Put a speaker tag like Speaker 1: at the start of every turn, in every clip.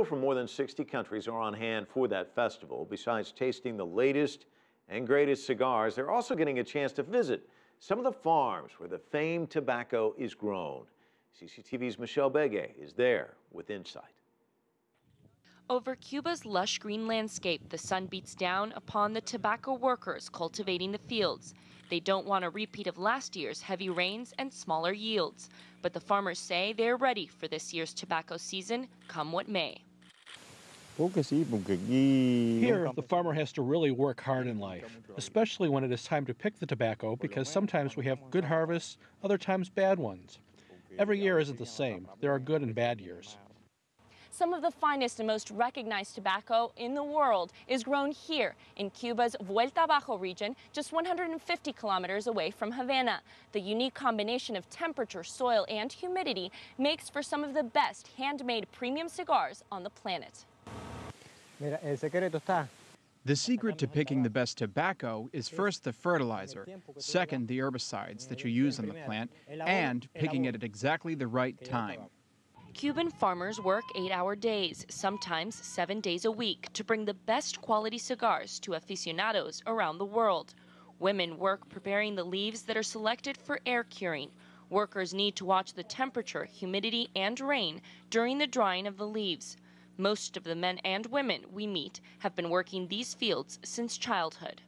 Speaker 1: from more than 60 countries are on hand for that festival. Besides tasting the latest and greatest cigars, they're also getting a chance to visit some of the farms where the famed tobacco is grown. CCTV's Michelle Begue is there with insight.
Speaker 2: Over Cuba's lush green landscape, the sun beats down upon the tobacco workers cultivating the fields. They don't want a repeat of last year's heavy rains and smaller yields. But the farmers say they're ready for this year's tobacco season, come what may.
Speaker 3: Here, the farmer has to really work hard in life, especially when it is time to pick the tobacco, because sometimes we have good harvests, other times bad ones. Every year isn't the same. There are good and bad years.
Speaker 2: Some of the finest and most recognized tobacco in the world is grown here in Cuba's Vuelta Abajo region, just 150 kilometers away from Havana. The unique combination of temperature, soil, and humidity makes for some of the best handmade premium cigars on the planet.
Speaker 4: The secret to picking the best tobacco is first the fertilizer, second the herbicides that you use on the plant, and picking it at exactly the right time.
Speaker 2: Cuban farmers work 8-hour days, sometimes 7 days a week, to bring the best quality cigars to aficionados around the world. Women work preparing the leaves that are selected for air curing. Workers need to watch the temperature, humidity, and rain during the drying of the leaves. Most of the men and women we meet have been working these fields since childhood.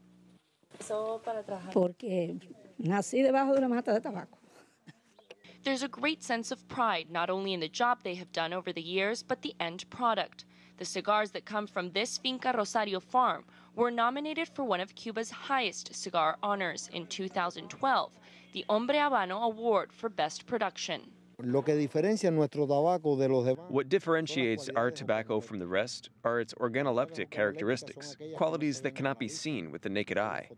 Speaker 2: There's a great sense of pride, not only in the job they have done over the years, but the end product. The cigars that come from this Finca Rosario farm were nominated for one of Cuba's highest cigar honors in 2012, the Hombre Habano Award for Best Production.
Speaker 5: What differentiates our tobacco from the rest are its organoleptic characteristics, qualities that cannot be seen with the naked eye.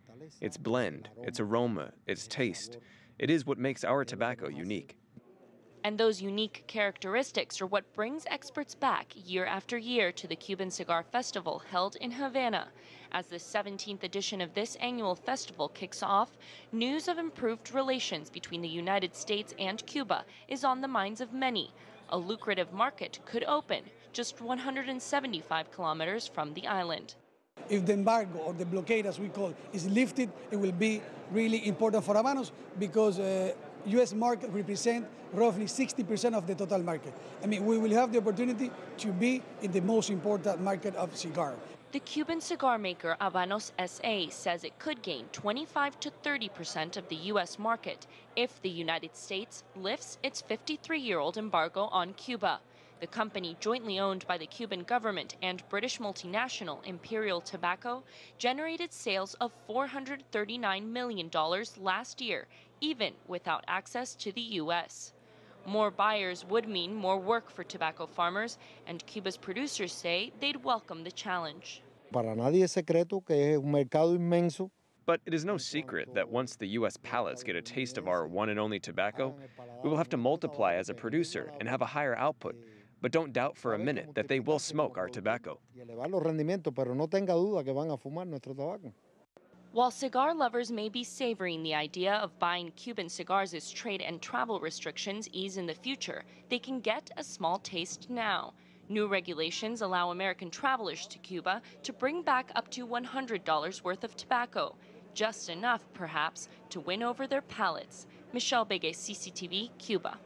Speaker 5: Its blend, its aroma, its taste. It is what makes our tobacco unique.
Speaker 2: And those unique characteristics are what brings experts back year after year to the Cuban Cigar Festival held in Havana. As the 17th edition of this annual festival kicks off, news of improved relations between the United States and Cuba is on the minds of many. A lucrative market could open just 175 kilometers from the island.
Speaker 6: If the embargo or the blockade, as we call it, is lifted, it will be really important for Habanos because U.S. market represents roughly 60% of the total market. I mean, we will have the opportunity to be in the most important market of cigar.
Speaker 2: The Cuban cigar maker Habanos S.A. says it could gain 25 to 30% of the U.S. market if the United States lifts its 53-year-old embargo on Cuba. The company, jointly owned by the Cuban government and British multinational Imperial Tobacco, generated sales of $439 million last year, even without access to the U.S. More buyers would mean more work for tobacco farmers, and Cuba's producers say they'd welcome the challenge.
Speaker 5: But it is no secret that once the U.S. palates get a taste of our one and only tobacco, we will have to multiply as a producer and have a higher output. But don't doubt for a minute that they will smoke our tobacco.
Speaker 2: While cigar lovers may be savoring the idea of buying Cuban cigars as trade and travel restrictions ease in the future, they can get a small taste now. New regulations allow American travelers to Cuba to bring back up to $100 worth of tobacco, just enough, perhaps, to win over their palates. Michelle Begue, CCTV, Cuba.